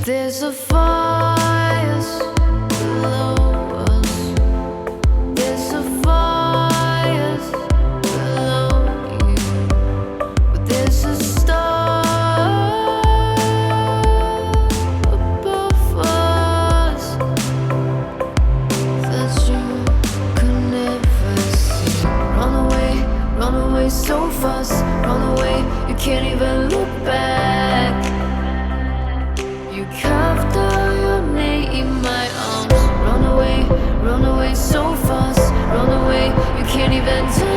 There's a fire below us. There's a fire below you. But there's a star above us that you could never see. Run away so fast. Run away, you can't even look back. You carved out your name in my arms. Run away so fast. Run away, you can't even tell.